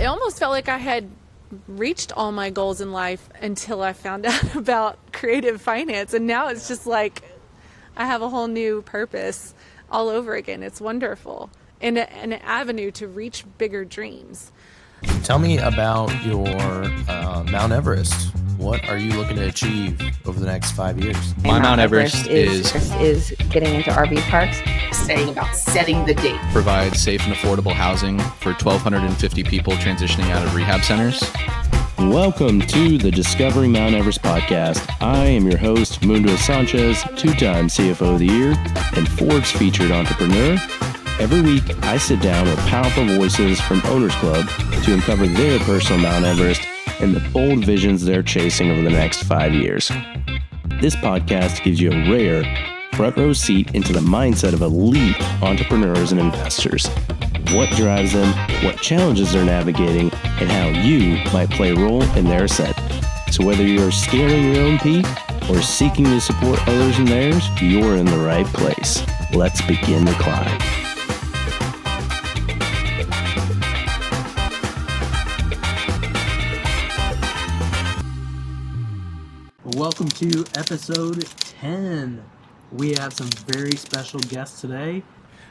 almost felt like I had reached all my goals in life until I found out about creative finance. And now it's just like I have a whole new purpose all over again. It's wonderful. And an avenue to reach bigger dreams. Tell me about your Mount Everest. What are you looking to achieve over the next 5 years? My Mount Everest is getting into RV parks. Saying about setting the date. Provide safe and affordable housing for 1,250 people transitioning out of rehab centers. Welcome to the Discover Mount Everest Podcast. I am your host, Mundo Sanchez, two-time CFO of the Year and Forbes featured entrepreneur. Every week, I sit down with powerful voices from Owners Club to uncover their personal Mount Everest and the bold visions they're chasing over the next 5 years. This podcast gives you a rare front row seat into the mindset of elite entrepreneurs and investors. What drives them, what challenges they're navigating, and how you might play a role in their ascent. So whether you're scaling your own peak or seeking to support others in theirs, you're in the right place. Let's begin the climb. Welcome to episode 10. We have some very special guests today.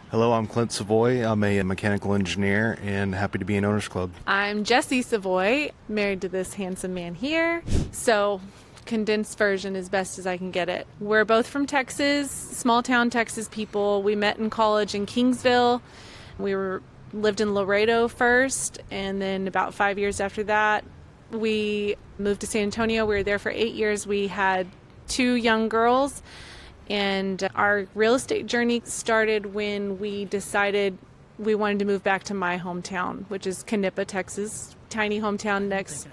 Hello, I'm Clint Savoy. I'm a mechanical engineer and happy to be in Owners Club. I'm Jesse Savoy, married to this handsome man here. So, condensed version as best as I can get it. We're both from Texas, small town Texas people. We met in college in Kingsville. We lived in Laredo first, and then about 5 years after that, we moved to San Antonio. We were there for 8 years. We had 2 young girls, and our real estate journey started when we decided we wanted to move back to my hometown, which is Kapa, Texas, tiny hometown next.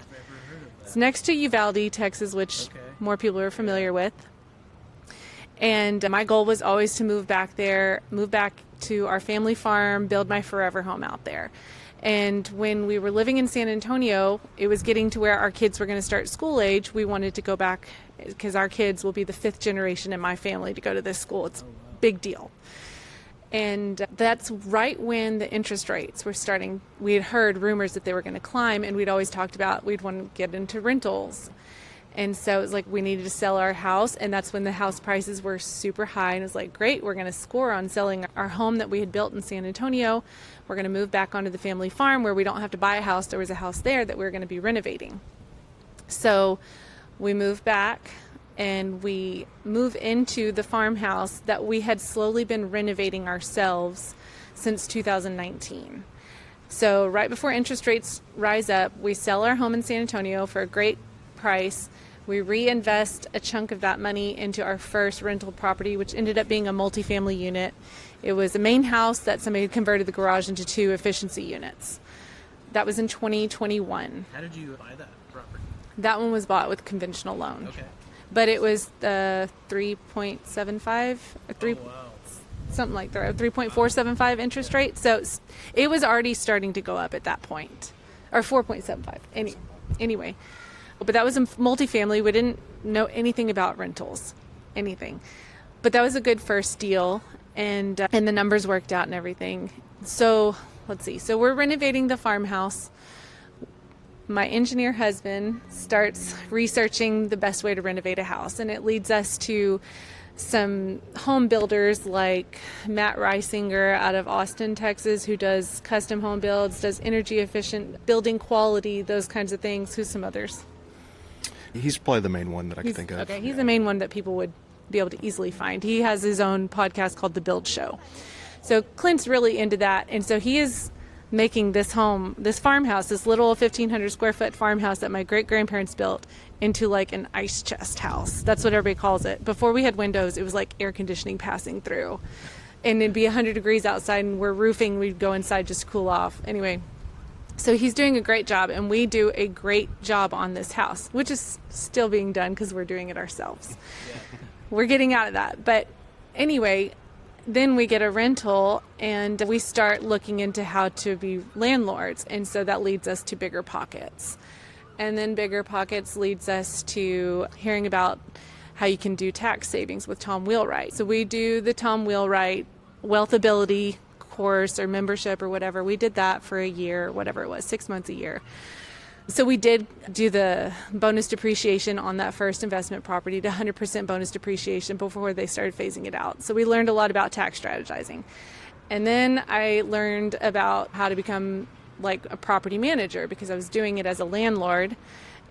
It's next to Uvalde, Texas, which more people are familiar with. And my goal was always to move back there, move back to our family farm, build my forever home out there. And when we were living in San Antonio, it was getting to where our kids were going to start school age. We wanted to go back because our kids will be the 5th generation in my family to go to this school. It's a big deal. And that's right when the interest rates were starting. We had heard rumors that they were going to climb, and we'd always talked about we'd want to get into rentals. And so it was like we needed to sell our house, and that's when the house prices were super high. And it was like, great, we're going to score on selling our home that we had built in San Antonio. We're going to move back onto the family farm where we don't have to buy a house. There was a house there that we were going to be renovating. So we moved back, and we move into the farmhouse that we had slowly been renovating ourselves since 2019. So right before interest rates rise up, we sell our home in San Antonio for a great price. We reinvest a chunk of that money into our first rental property, which ended up being a multifamily unit. It was a main house that somebody had converted the garage into 2 efficiency units. That was in 2021. How did you buy that property? That one was bought with conventional loan. Okay. But it was the 3.75 or something like that, 3.475 interest rate. So it was already starting to go up at that point, or 4.75. Anyway. But that was a multifamily. We didn't know anything about rentals, anything. But that was a good first deal, and the numbers worked out and everything. So let's see. So we're renovating the farmhouse. My engineer husband starts researching the best way to renovate a house, and it leads us to some home builders like Matt Reisinger out of Austin, Texas, who does custom home builds, does energy efficient building quality, those kinds of things. Who's some others? He's probably the main one that I can think of. Okay, he's the main one that people would be able to easily find. He has his own podcast called The Build Show. So Clint's really into that, and so he is making this home, this farmhouse, this little 1,500 square foot farmhouse that my great-grandparents built into like an ice chest house. That's what everybody calls it. Before we had windows, it was like air conditioning passing through. And it'd be 100 degrees outside, and we're roofing. We'd go inside just to cool off. Anyway, so he's doing a great job, and we do a great job on this house, which is still being done because we're doing it ourselves. We're getting out of that. But anyway, then we get a rental, and we start looking into how to be landlords. And so that leads us to Bigger Pockets. And then Bigger Pockets leads us to hearing about how you can do tax savings with Tom Wheelwright. So we do the Tom Wheelwright Wealthability course or membership or whatever. We did that for a year, whatever it was, 6 months a year. So we did do the bonus depreciation on that first investment property to 100% bonus depreciation before they started phasing it out. So we learned a lot about tax strategizing. And then I learned about how to become like a property manager because I was doing it as a landlord.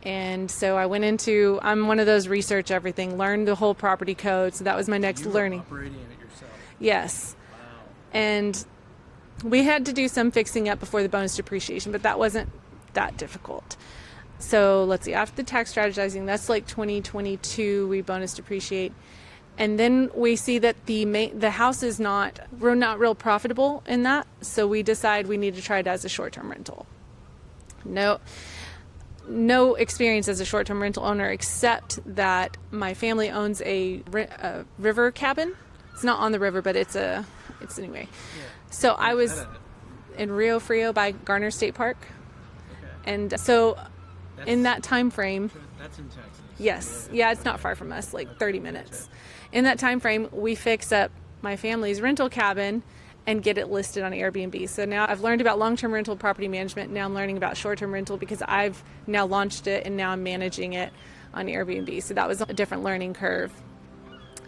And so I went into, I'm one of those research everything, learned the whole property code. So that was my next learning. Operating it yourself. Yes. Wow. And we had to do some fixing up before the bonus depreciation, but that wasn't that difficult. So let's see, after the tax strategizing, that's like 2022, we bonus depreciate. And then we see that the house is we're not real profitable in that. So we decide we need to try it as a short-term rental. No experience as a short-term rental owner, except that my family owns a river cabin. It's not on the river, but it's anyway. Yeah. So I was in Rio Frio by Garner State Park. And so in that time frame, that's in Texas. Yes. Yeah, it's not far from us, like 30 minutes. In that time frame, we fix up my family's rental cabin and get it listed on Airbnb. So now I've learned about long-term rental property management. Now I'm learning about short-term rental because I've now launched it and now I'm managing it on Airbnb. So that was a different learning curve.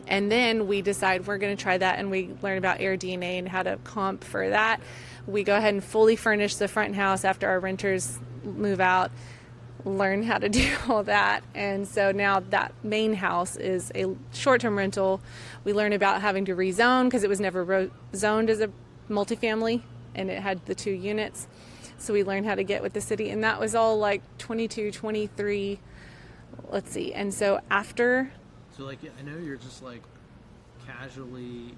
And then we decide we're going to try that, and we learn about AirDNA and how to comp for that. We go ahead and fully furnish the front house after our renters move out, learn how to do all that. And so now that main house is a short-term rental. We learn about having to rezone because it was never zoned as a multifamily and it had the 2 units. So we learned how to get with the city, and that was all like 22, 23, let's see. And so after... So like, I know you're just like casually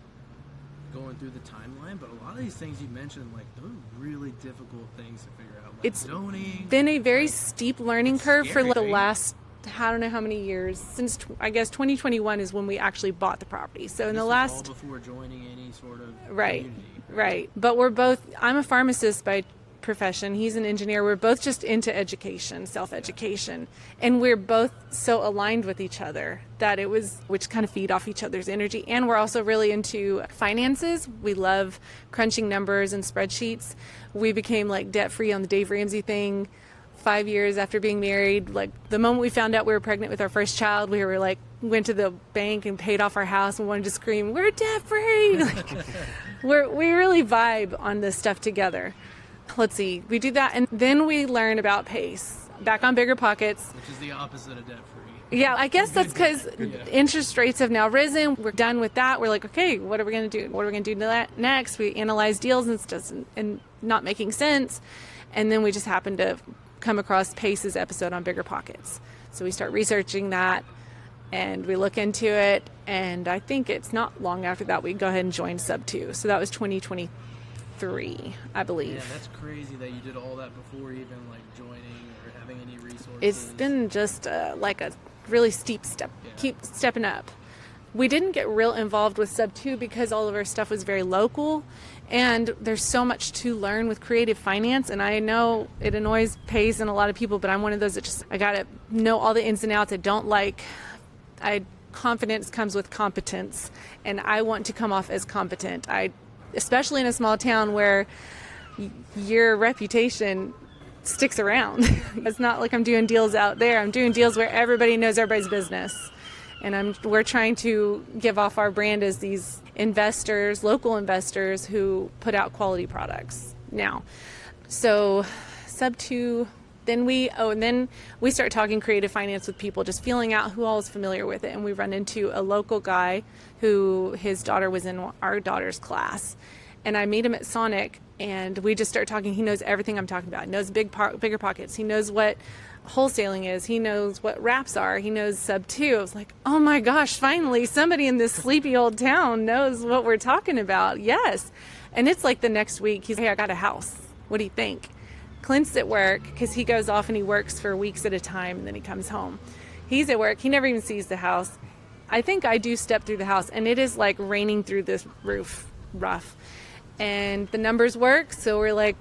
going through the timeline, but a lot of these things you mentioned, like those are really difficult things to figure out. Like it's zoning, been a very steep learning curve for the scary. last, I don't know how many years, since I guess 2021 is when we actually bought the property. So in the last... all before joining any sort of Right, community. right. But we're both, I'm a pharmacist by profession, he's an engineer. We're both just into education, self-education, and we're both so aligned with each other that which kind of feed off each other's energy. And we're also really into finances. We love crunching numbers and spreadsheets. We became like debt-free on the Dave Ramsey thing 5 years after being married. Like the moment we found out we were pregnant with our first child, we were like, went to the bank and paid off our house and wanted to scream, "We're debt-free!" Like, we really vibe on this stuff together. Let's see, we do that, and then we learn about PACE, back on bigger pockets. Which is the opposite of debt-free. Yeah, I guess that's because interest rates have now risen. We're done with that. We're like, okay, what are we going to do? What are we going to do next? We analyze deals and it's just not making sense. And then we just happen to come across PACE's episode on bigger pockets. So we start researching that and we look into it. And I think it's not long after that we go ahead and join Sub 2. So that was 2023, I believe. Yeah, that's crazy that you did all that before even like joining or having any resources. It's been just like a really steep step. Yeah. Keep stepping up. We didn't get real involved with Sub 2 because all of our stuff was very local, and there's so much to learn with creative finance. And I know it annoys PACE and a lot of people, but I'm one of those that I gotta know all the ins and outs. Confidence comes with competence, and I want to come off as competent. Especially in a small town where your reputation sticks around. It's not like I'm doing deals out there. I'm doing deals where everybody knows everybody's business. And we're trying to give off our brand as these investors, local investors who put out quality products. Now, so Sub 2, then we start talking creative finance with people, just feeling out who all is familiar with it. And we run into a local guy who his daughter was in our daughter's class. And I meet him at Sonic, and we just start talking. He knows everything I'm talking about. He knows bigger pockets. He knows what wholesaling is. He knows what wraps are. He knows Sub 2. I was like, oh my gosh, finally somebody in this sleepy old town knows what we're talking about. Yes. And it's like the next week, he's, hey, I got a house. What do you think? Clint's at work because he goes off and he works for weeks at a time, and then he comes home. He's at work. He never even sees the house. I think I do step through the house, and it is like raining through this roof rough. And the numbers work, so we're like,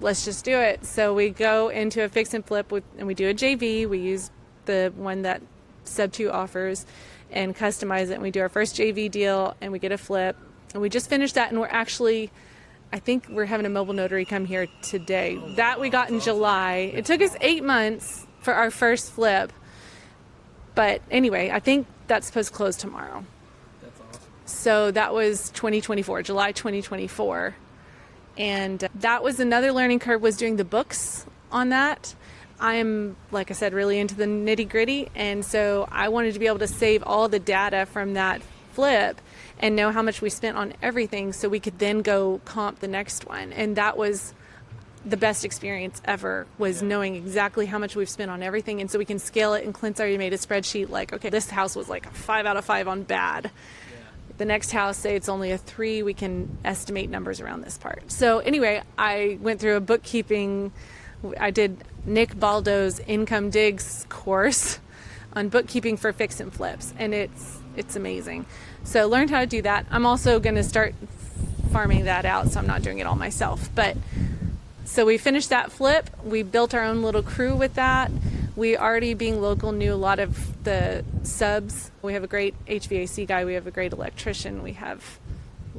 let's just do it. So we go into a fix and flip and we do a JV. We use the one that Sub 2 offers and customize it. And we do our first JV deal and we get a flip. And we just finished that, and we're actually I think we're having a mobile notary come here today. That we got in July. It took us 8 months for our first flip. But anyway, I think that's supposed to close tomorrow. That's awesome. So that was 2024, July 2024. And that was another learning curve, was doing the books on that. I'm, like I said, really into the nitty gritty. And so I wanted to be able to save all the data from that flip and know how much we spent on everything so we could then go comp the next one. And that was the best experience ever, was knowing exactly how much we've spent on everything. And so we can scale it. And Clint's already made a spreadsheet like, okay, this house was like a 5 out of 5 on bad. The next house, say it's only a 3, we can estimate numbers around this part. So anyway, I went through a bookkeeping. I did Nick Baldo's Income Digs course on bookkeeping for fix and flips. And it's amazing. So learned how to do that. I'm also going to start farming that out, so I'm not doing it all myself. But so we finished that flip. We built our own little crew with that. We already, being local, knew a lot of the subs. We have a great HVAC guy. We have a great electrician. We have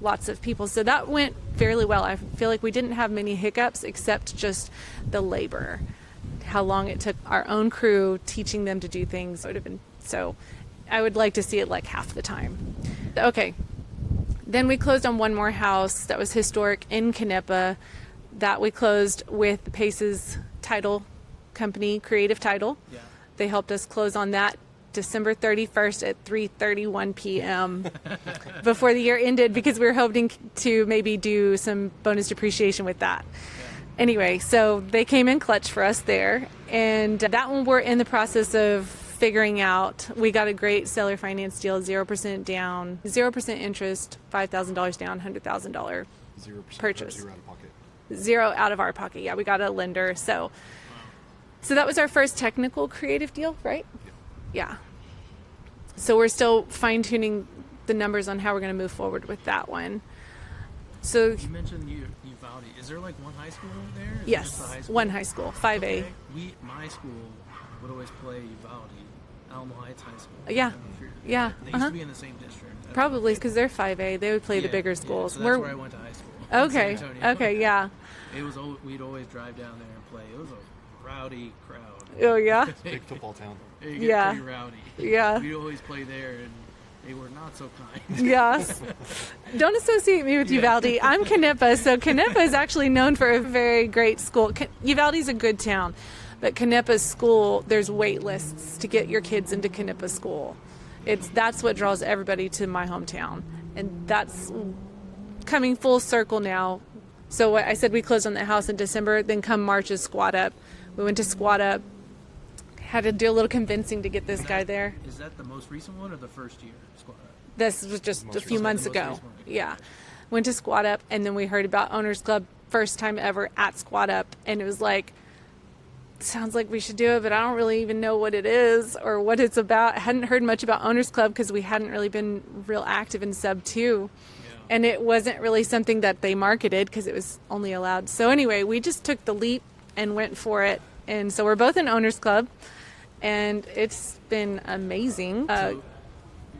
lots of people. So that went fairly well. I feel like we didn't have many hiccups except just the labor. How long it took our own crew teaching them to do things would have been, so I would like to see it like half the time. Okay. Then we closed on one more house that was historic in Kapa. That we closed with Pace's title company, Creative Title. Yeah. They helped us close on that December 31st at 3:31 p.m. before the year ended, because we were hoping to maybe do some bonus depreciation with that. Yeah. Anyway, so they came in clutch for us there. And that one we're in the process of figuring out. We got a great seller finance deal, 0% down, 0% interest, $5,000 down, $100,000 purchase. 0% out of pocket. 0 out of our pocket. Yeah, we got a lender. So that was our first technical creative deal, right? Yeah. So we're still fine-tuning the numbers on how we're going to move forward with that one. So you mentioned Uvalde. Is there like one high school there? Is yes, it just a high school? one high school, 5A. Okay. My school would always play Uvalde, Alamo Heights High School. Yeah, yeah. They used to be in the same district. Probably because they're 5A. They would play the bigger schools. So that's where I went to high school. Okay. in San Antonio. Okay. Yeah. It was. We'd always drive down there and play. It was a rowdy crowd. Oh yeah. Big football town. It Yeah. pretty rowdy. Yeah. We'd always play there, and they were not so kind. Yes. Don't associate me with Uvalde. I'm Kapa, so Kapa is actually known for a very great school. Uvalde's a good town, but Kanapa's school, there's wait lists to get your kids into Kapa school. That's what draws everybody to my hometown, and that's coming full circle now. So I said we closed on the house in December, then come March is Squat Up. We went to Squat Up, had to do a little convincing to get this guy there. Is that the most recent one or the first year? Squat Up? This was just a few months ago. One. Yeah. Went to Squat Up, and then we heard about Owners Club first time ever at Squat Up, and it was like, sounds like we should do it, but I don't really even know what it is or what it's about. I hadn't heard much about Owners Club because we hadn't really been real active in Sub 2. And it wasn't really something that they marketed because it was only allowed. So anyway, we just took the leap and went for it. And so we're both in Owners Club, and it's been amazing. So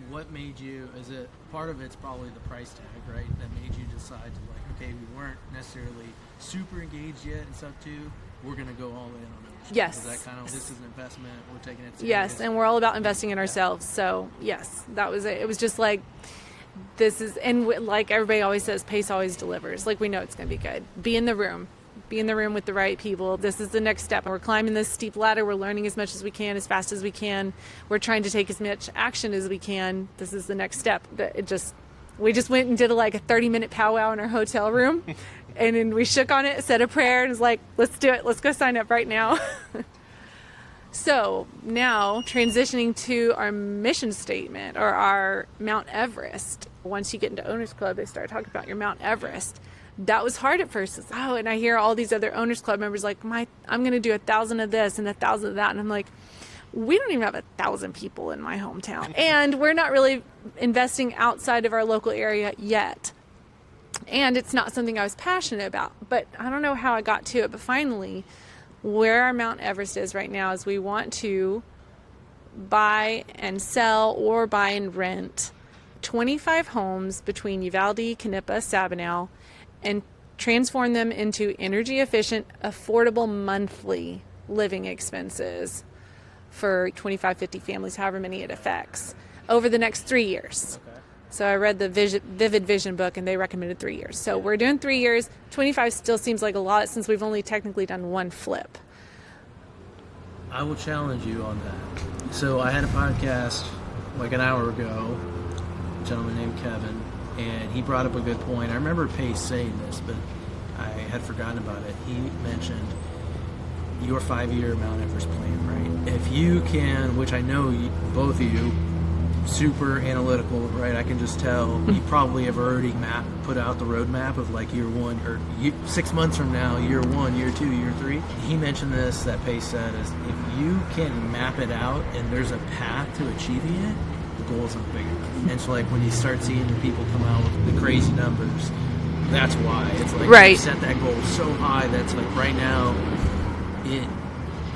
what made you, is it, part of it's probably the price tag, right? That made you decide to like, okay, we weren't necessarily super engaged yet in Sub 2. We're going to go all in on Owners Club. Yes. Is that kind of, this is an investment, we're taking it serious? Yes, and we're all about investing in ourselves. So yes, that was it. It was just like, this is, and like everybody always says, pace always delivers. Like, we know it's going to be good. Be in the room with the right people. This is the next step. We're climbing this steep ladder. We're learning as much as we can, as fast as we can. We're trying to take as much action as we can. This is the next step. But we just went and did a 30-minute powwow in our hotel room, and then we shook on it, said a prayer, and was like, let's do it. Let's go sign up right now. So now transitioning to our mission statement, or our Mount Everest. Once you get into Owners Club, they start talking about your Mount Everest. That was hard at first. And I hear all these other Owners Club members like, I'm going to do 1,000 of this and 1,000 of that. And I'm like, we don't even have 1,000 people in my hometown. And we're not really investing outside of our local area yet. And it's not something I was passionate about. But I don't know how I got to it. But finally, where our Mount Everest is right now is we want to buy and sell or buy and rent 25 homes between Uvalde, Kapa, Sabinal, and transform them into energy efficient, affordable monthly living expenses for 25, 50 families, however many it affects, over the next 3 years. Okay. So I read the Vivid Vision book, and they recommended 3 years. So we're doing 3 years. 25 still seems like a lot since we've only technically done one flip. I will challenge you on that. So I had a podcast like an hour ago, a gentleman named Kevin, and he brought up a good point. I remember Pace saying this, but I had forgotten about it. He mentioned your 5-year Mount Everest plan, right? If you can, which I know both of you, super analytical, right? I can just tell you probably have already put out the roadmap of like year 1 or 6 months from now, year 1, year 2, year 3. He mentioned this, that Pace said, is if you can map it out and there's a path to achieving it, the goals are bigger. And so like when you start seeing the people come out with the crazy numbers, that's why. It's like right. You set that goal so high that's like right now,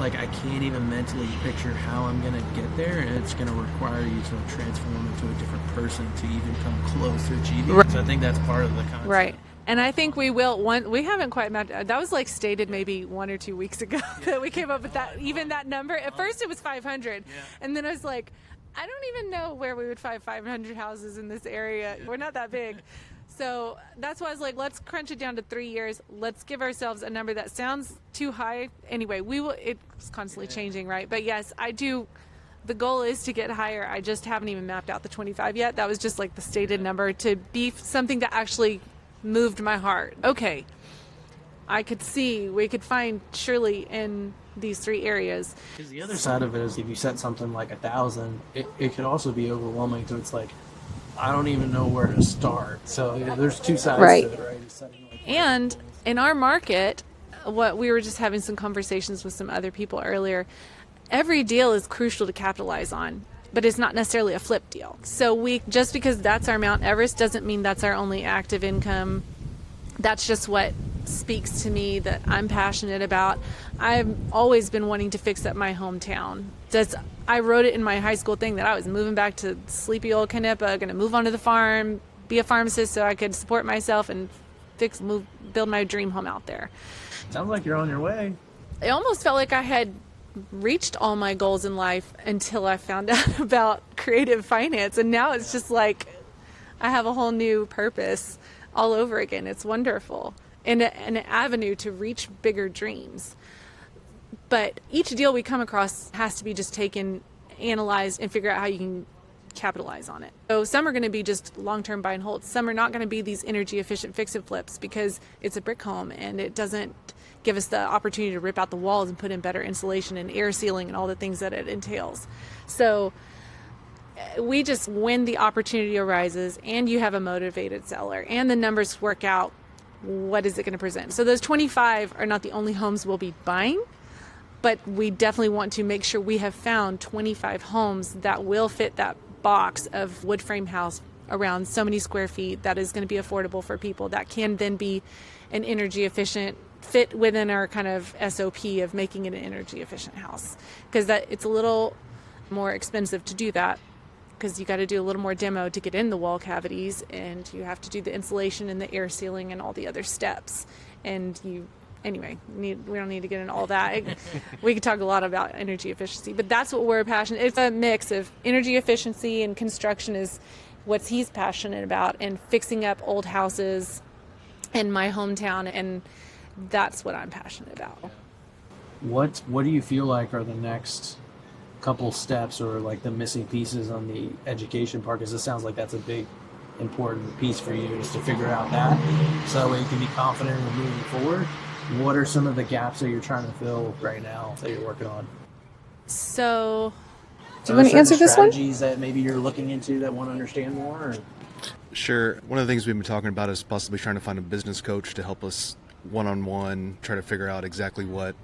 like I can't even mentally picture how I'm going to get there, and it's going to require you to transform into a different person to even come close to achieving it. So I think that's part of the concept. Right. And I think we will. We haven't quite mapped. That was like stated maybe 1 or 2 weeks ago that we came up with that, even that number. At first it was 500. Yeah. And then I was like, I don't even know where we would find 500 houses in this area. We're not that big. So that's why I was like, let's crunch it down to 3 years. Let's give ourselves a number that sounds too high. Anyway, it's constantly changing, right? But yes, I do. The goal is to get higher. I just haven't even mapped out the 25 yet. That was just like the stated number to be something that actually moved my heart. Okay, I could see we could find surely in these 3 areas. Because the other side of it is if you set something like 1,000, it could also be overwhelming. So it's like, I don't even know where to start. So there's 2 sides right. to it, right? And in our market, what we were just having some conversations with some other people earlier, every deal is crucial to capitalize on, but it's not necessarily a flip deal. So just because that's our Mount Everest doesn't mean that's our only active income. That's just what speaks to me that I'm passionate about. I've always been wanting to fix up my hometown. I wrote it in my high school thing that I was moving back to sleepy old Canepa, going to move onto the farm, be a pharmacist so I could support myself and build my dream home out there. Sounds like you're on your way. It almost felt like I had reached all my goals in life until I found out about creative finance. And now it's just like I have a whole new purpose all over again. It's wonderful. And an avenue to reach bigger dreams. But each deal we come across has to be just taken, analyzed, and figure out how you can capitalize on it. So some are going to be just long-term buy and hold. Some are not going to be these energy-efficient fix-and-flips because it's a brick home and it doesn't give us the opportunity to rip out the walls and put in better insulation and air sealing and all the things that it entails. So we just, when the opportunity arises and you have a motivated seller and the numbers work out, what is it going to present? So those 25 are not the only homes we'll be buying, but we definitely want to make sure we have found 25 homes that will fit that box of wood frame house around so many square feet that is going to be affordable for people, that can then be an energy efficient, fit within our kind of SOP of making it an energy efficient house. Because it's a little more expensive to do that, because you got to do a little more demo to get in the wall cavities, and you have to do the insulation and the air sealing and all the other steps. And anyway, we don't need to get into all that. We could talk a lot about energy efficiency, but that's what we're passionate. It's a mix of energy efficiency, and construction is what he's passionate about, and fixing up old houses in my hometown, and that's what I'm passionate about. What do you feel like are the next couple steps, or like the missing pieces on the education part? Because it sounds like that's a big important piece for you, is to figure out that, so that way you can be confident in moving forward. What are some of the gaps that you're trying to fill right now that you're working on? So, do you want to answer this one? Strategies that maybe you're looking into that want to understand more? Or? Sure. One of the things we've been talking about is possibly trying to find a business coach to help us one-on-one, try to figure out exactly what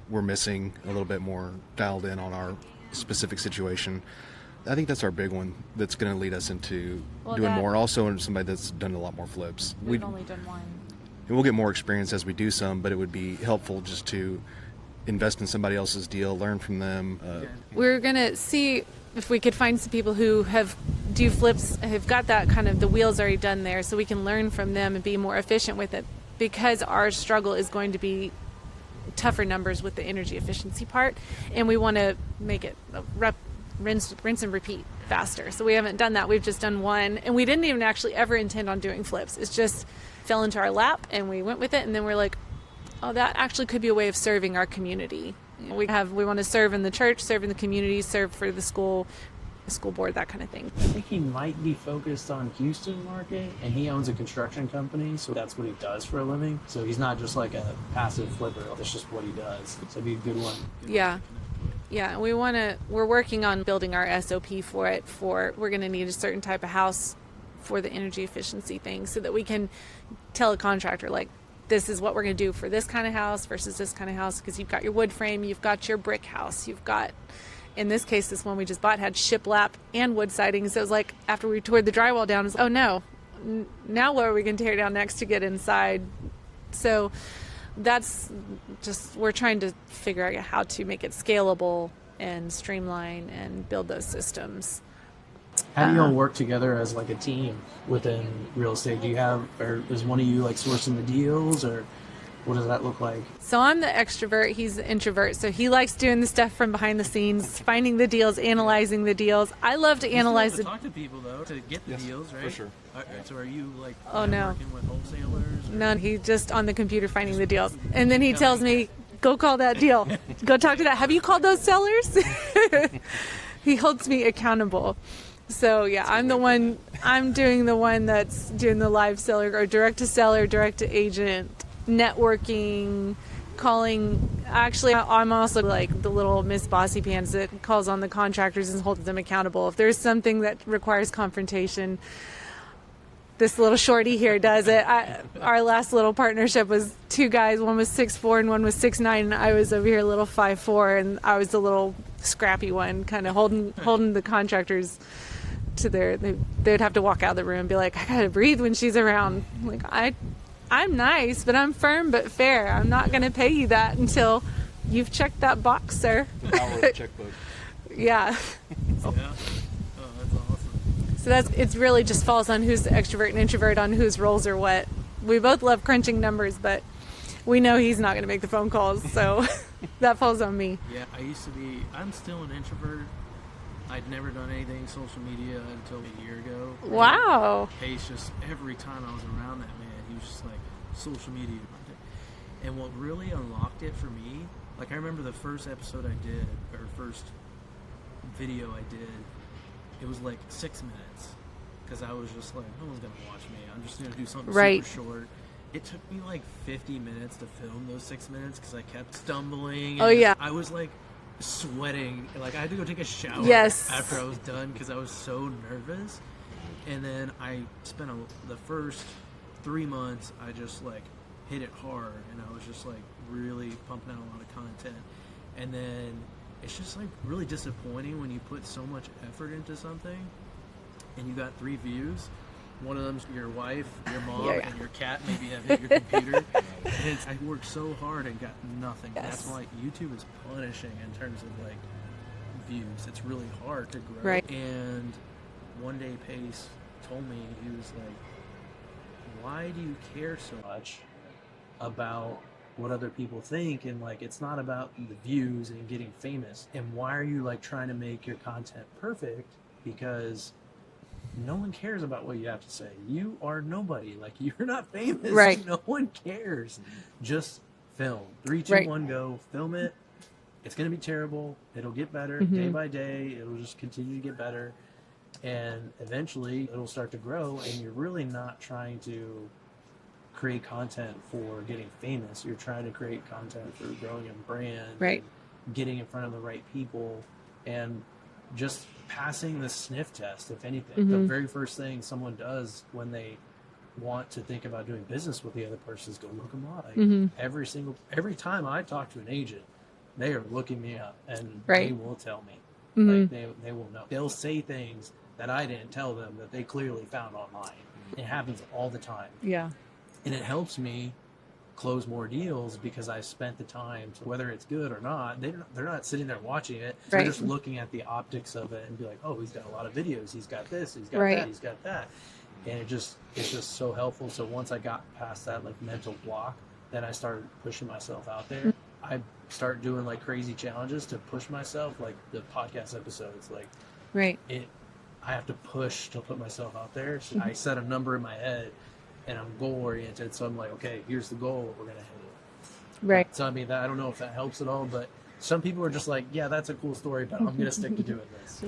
we're missing, a little bit more dialed in on our specific situation. I think that's our big one that's going to lead us into doing more. Also, somebody that's done a lot more flips. We've only done one. And we'll get more experience as we do some, but it would be helpful just to invest in somebody else's deal, learn from them. We're going to see if we could find some people who do flips, have got that kind of the wheels already done there, so we can learn from them and be more efficient with it. because our struggle is going to be tougher numbers with the energy efficiency part, and we want to make it rinse and repeat faster. So we haven't done that. We've just done one, and we didn't even actually ever intend on doing flips. It's just fell into our lap and we went with it, and then we're like, oh, that actually could be a way of serving our community. We want to serve in the church, serve in the community, serve for the school board, that kind of thing. I think he might be focused on Houston market, and he owns a construction company, so that's what he does for a living. So he's not just like a passive flipper, that's just what he does. So it'd be a good one. Yeah, we're working on building our SOP for it. We're going to need a certain type of house for the energy efficiency thing, so that we can tell a contractor, like, this is what we're going to do for this kind of house versus this kind of house, because you've got your wood frame, you've got your brick house, you've got, in this case, this one we just bought had shiplap and wood siding. So it was like, after we tore the drywall down, it was, oh no, now what are we going to tear down next to get inside? So that's just, we're trying to figure out how to make it scalable and streamline and build those systems. How do you all work together as like a team within real estate? Do you have, or is one of you like sourcing the deals, or what does that look like? So I'm the extrovert, he's the introvert. So he likes doing the stuff from behind the scenes, finding the deals, analyzing the deals. I love to analyze to talk to people though, to get the deals, right? For sure. So are you like working with wholesalers? Or? No, he's just on the computer finding the deals. And then he tells me, go call that deal. Go talk to that. Have you called those sellers? He holds me accountable. So yeah, I'm doing the one that's doing the live seller or direct to seller, direct to agent, networking, calling. Actually, I'm also like the little Miss Bossy Pants that calls on the contractors and holds them accountable. If there's something that requires confrontation, this little shorty here does it. Our last little partnership was two guys. One was 6'4" and one was 6'9", and I was over here a little 5'4", and I was the little scrappy one, kind of holding the contractors to they'd have to walk out of the room and be like, I gotta breathe when she's around. Like, I'm nice, but I'm firm but fair. I'm not gonna pay you that until you've checked that box, sir. The power of the checkbook. Yeah. Oh, that's awesome. So it's really just falls on who's the extrovert and introvert, on whose roles are what. We both love crunching numbers, but we know he's not gonna make the phone calls, so that falls on me. Yeah, I'm still an introvert. I'd never done anything social media until a year ago. Wow. Pace, just every time I was around that man, he was just like, social media. And what really unlocked it for me, like I remember the first episode I did, or first video I did, it was like 6 minutes. Because I was just like, no one's going to watch me. I'm just going to do something super short. It took me like 50 minutes to film those 6 minutes because I kept stumbling. Oh, yeah. I was like sweating. Like I had to go take a shower after I was done because I was so nervous. And then I spent the first 3 months, I just like hit it hard, and I was just like really pumping out a lot of content. And then it's just like really disappointing when you put so much effort into something and you got 3 views. One of them's your wife, your mom, and your cat maybe have hit your computer. And I worked so hard and got nothing. Yes. That's why YouTube is punishing in terms of like views. It's really hard to grow. Right. And one day Pace told me, he was like, why do you care so much about what other people think? And like, it's not about the views and getting famous. And why are you like trying to make your content perfect? Because no one cares about what you have to say. You are nobody. Like, you're not famous. Right. No one cares. Just film. 3, 2, 1, go. Film it. It's going to be terrible. It'll get better day by day. It'll just continue to get better. And eventually it'll start to grow. And you're really not trying to create content for getting famous. You're trying to create content for growing a brand. Right. Getting in front of the right people. And just passing the sniff test, if anything. The very first thing someone does when they want to think about doing business with the other person is go look them up. Like every time I talk to an agent, they are looking me up, and they will tell me. Like they will know. They'll say things that I didn't tell them that they clearly found online. It happens all the time. Yeah. And it helps me close more deals because I spent the time to, whether it's good or not, they're not sitting there watching it. They're just looking at the optics of it and be like, oh, he's got a lot of videos. He's got this. He's got that. He's got that. and it's just so helpful. So once I got past that like mental block, then I started pushing myself out there. I start doing like crazy challenges to push myself, like the podcast episodes, like Right. I have to push to put myself out there. So I set a number in my head, and I'm goal oriented. So I'm like, okay, here's the goal. We're gonna hit it. Right. So I mean, I don't know if that helps at all, but some people are just like, yeah, that's a cool story, but I'm gonna stick to doing this.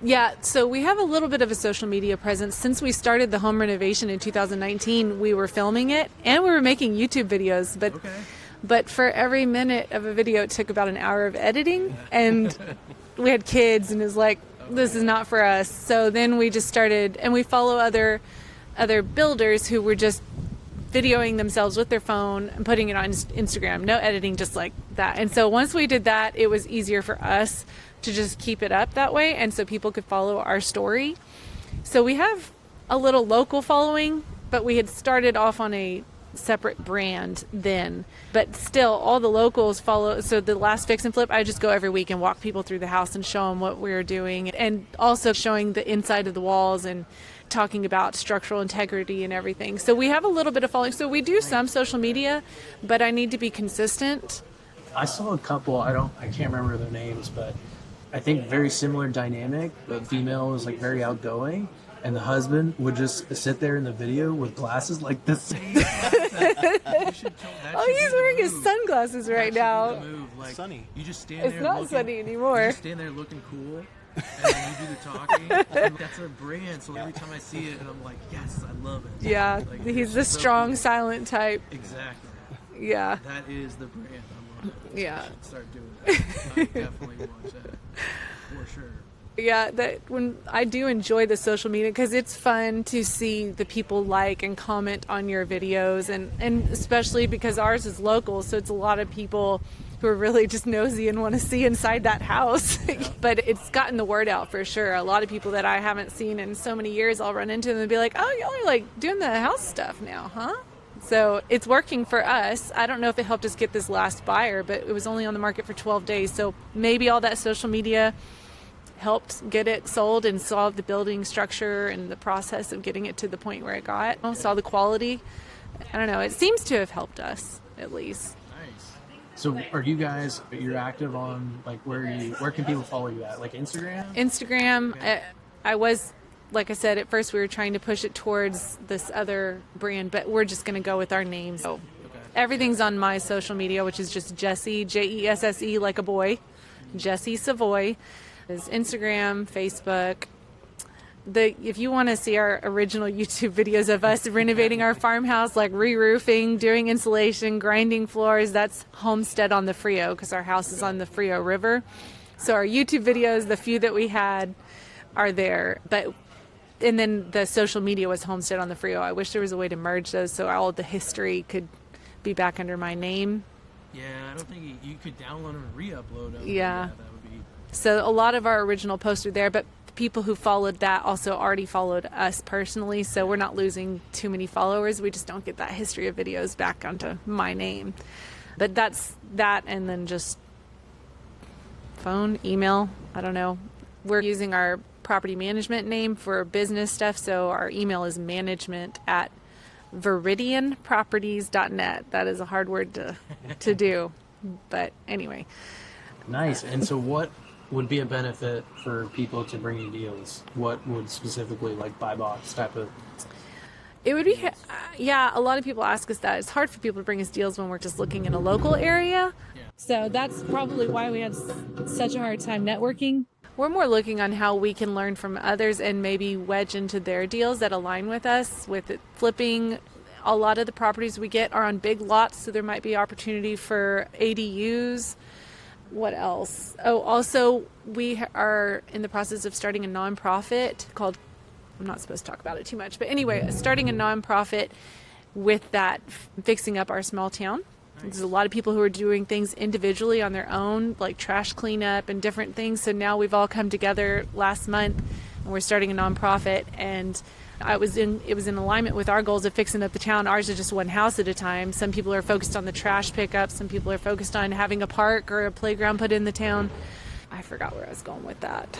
Yeah, so we have a little bit of a social media presence. Since we started the home renovation in 2019, we were filming it and we were making YouTube videos. But for every minute of a video, it took about an hour of editing, and we had kids, and it was like, this is not for us. So then we just started, and we follow other builders who were just videoing themselves with their phone and putting it on Instagram. No editing, just like that. And so once we did that, it was easier for us to just keep it up that way, and so people could follow our story. So we have a little local following, but we had started off on a separate brand then, but still all the locals follow. So the last fix and flip, I just go every week and walk people through the house and show them what we're doing, and also showing the inside of the walls and talking about structural integrity and everything. So we have a little bit of following. So we do some social media, but I need to be consistent. I saw a couple, I can't remember their names, but I think very similar dynamic. The female was like very outgoing, and the husband would just sit there in the video with glasses like this. Oh, he's wearing his sunglasses right now. Like, Sunny. You just stand It's there not looking, sunny anymore. You just stand there looking cool, and then you do the talking. And that's a brand, so every time I see it, and I'm like, yes, I love it. Yeah, Like, he's it's the so strong, cool. silent type. Exactly. Yeah. That is the brand. I love it. Yeah. I should start doing that. I definitely watch that for sure. Yeah, that when I do enjoy the social media, because it's fun to see the people like and comment on your videos, and especially because ours is local, so it's a lot of people who are really just nosy and want to see inside that house. But it's gotten the word out for sure. A lot of people that I haven't seen in so many years, I'll run into them and be like, oh, y'all are like doing the house stuff now, huh? So it's working for us. I don't know if it helped us get this last buyer, but it was only on the market for 12 days. So maybe all that social media helped get it sold and saw the building structure and the process of getting it to the point where it got. I saw the quality. I don't know. It seems to have helped us, at least. Nice. So are you guys, you're active on like where can people follow you at? Like Instagram? Instagram. I was, like I said, at first we were trying to push it towards this other brand, but we're just going to go with our names. So everything's on my social media, which is just Jesse, Jesse, like a boy, Jesse Savoy. Is Instagram, Facebook. If you want to see our original YouTube videos of us renovating our farmhouse, like re-roofing, doing insulation, grinding floors, that's Homestead on the Frio, because our house is on the Frio River. So our YouTube videos, the few that we had, are there. And then the social media was Homestead on the Frio. I wish there was a way to merge those so all the history could be back under my name. Yeah, I don't think you could download them and re-upload them. Yeah. That would be. So a lot of our original posts are there, but people who followed that also already followed us personally, so we're not losing too many followers. We just don't get that history of videos back onto my name. But that's that, and then just phone, email, I don't know. We're using our property management name for business stuff, so our email is management@veridianproperties.net. That is a hard word to do, but anyway. Nice. And so what would be a benefit for people to bring you deals? What would specifically, like buy box type of? It would be, yeah, a lot of people ask us that. It's hard for people to bring us deals when we're just looking in a local area. So that's probably why we had such a hard time networking. We're more looking on how we can learn from others and maybe wedge into their deals that align with us, with it flipping. A lot of the properties we get are on big lots, so there might be opportunity for ADUs. What else? Oh, also, we are in the process of starting a nonprofit called, I'm not supposed to talk about it too much, but anyway, starting a nonprofit with that, fixing up our small town. There's a lot of people who are doing things individually on their own, like trash cleanup and different things. So now we've all come together last month, and we're starting a nonprofit, and it was in alignment with our goals of fixing up the town. Ours is just one house at a time. Some people are focused on the trash pickup. Some people are focused on having a park or a playground put in the town. I forgot where I was going with that.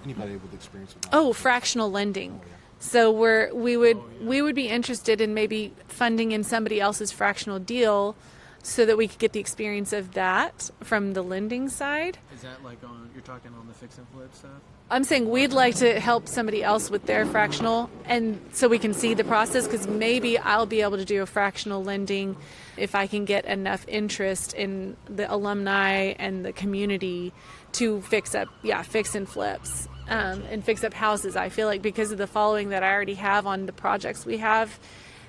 Anybody with experience with that? Oh, fractional lending. So we would be interested in maybe funding in somebody else's fractional deal so that we could get the experience of that from the lending side. Is that like you're talking on the fix and flip stuff? I'm saying we'd like to help somebody else with their fractional, and so we can see the process, because maybe I'll be able to do a fractional lending if I can get enough interest in the alumni and the community to fix and flips and fix up houses. I feel like because of the following that I already have on the projects we have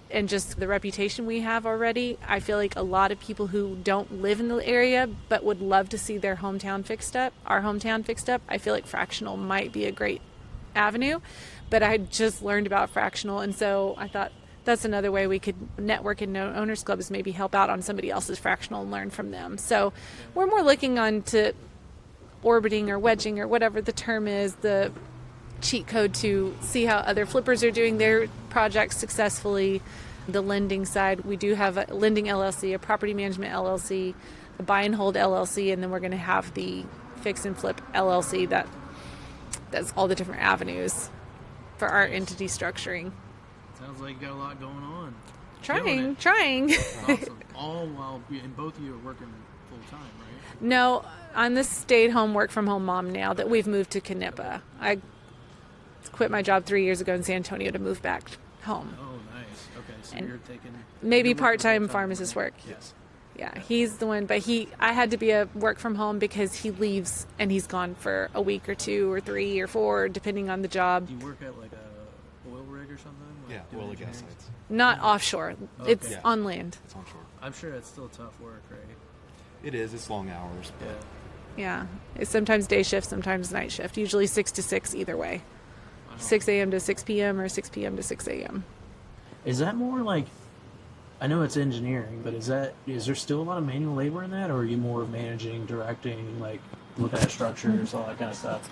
and just the reputation we have already, I feel like a lot of people who don't live in the area but would love to see their hometown fixed up, our hometown fixed up, I feel like fractional might be a great avenue. But I just learned about fractional, and so I thought that's another way we could network in owners clubs, maybe help out on somebody else's fractional and learn from them. So we're more looking on to orbiting or wedging or whatever the term is, the cheat code to see how other flippers are doing their projects successfully. The lending side, we do have a lending LLC, a property management LLC, a buy and hold LLC, and then we're going to have the fix and flip LLC that's all the different avenues for our entity structuring. Sounds like you got a lot going on. Trying. Awesome. All while and both of you are working full time, right? No, I'm the stay-at-home, work-from-home mom now that we've moved to Kapa. I quit my job 3 years ago in San Antonio to move back home. Oh, nice. Okay, so And you're taking maybe you're working part-time full-time. pharmacist work. Yes. Yeah, he's the one, but I had to be a work from home because he leaves and he's gone for a week or 2 or 3 or 4, depending on the job. Do you work at like a oil rig or something? Yeah, doing oil and gas engineering? sites. Not offshore. Okay. It's Yeah. on land. It's onshore. I'm sure it's still tough work, right? It is. It's long hours. But Yeah, it's sometimes day shift, sometimes night shift. Usually 6 to 6 either way. 6 a.m. to 6 p.m. or 6 p.m. to 6 a.m. Is that more like, I know it's engineering, but is there still a lot of manual labor in that, or are you more managing, directing, like looking at structures, all that kind of stuff?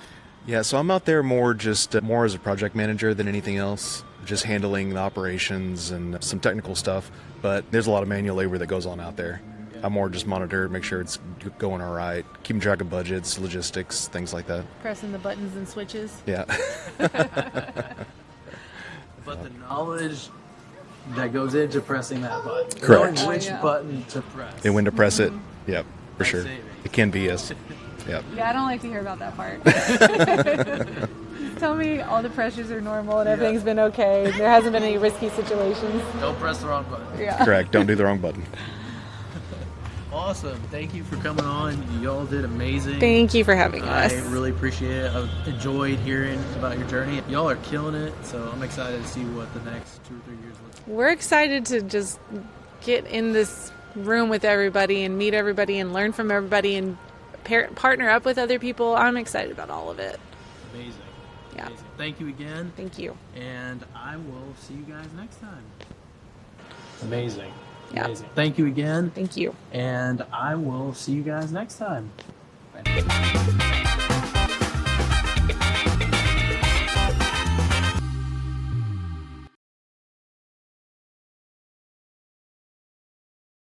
Yeah, so I'm out there more as a project manager than anything else, just handling the operations and some technical stuff. But there's a lot of manual labor that goes on out there. I more just monitor, make sure it's going all right, keeping track of budgets, logistics, things like that. Pressing the buttons and switches. Yeah. But the knowledge that goes into pressing that button, Correct. knowing which Yeah. button to press. And when to press it. Yep, for Life sure. saving. It can be, yes. Yep. Yeah, I don't like to hear about that part. Tell me all the pressures are normal and everything's been okay. There hasn't been any risky situations. Don't press the wrong button. Yeah. Correct. Don't do the wrong button. Awesome. Thank you for coming on. Y'all did amazing. Thank you for having us. I really appreciate it. I've enjoyed hearing about your journey. Y'all are killing it, so I'm excited to see what the next 2 or 3 years looks like. We're excited to just get in this room with everybody and meet everybody and learn from everybody and partner up with other people. I'm excited about all of it. Amazing. Yeah. Amazing. Thank you again. Thank you. And I will see you guys next time. Amazing. Yeah. Amazing. Thank you again. Thank you. And I will see you guys next time.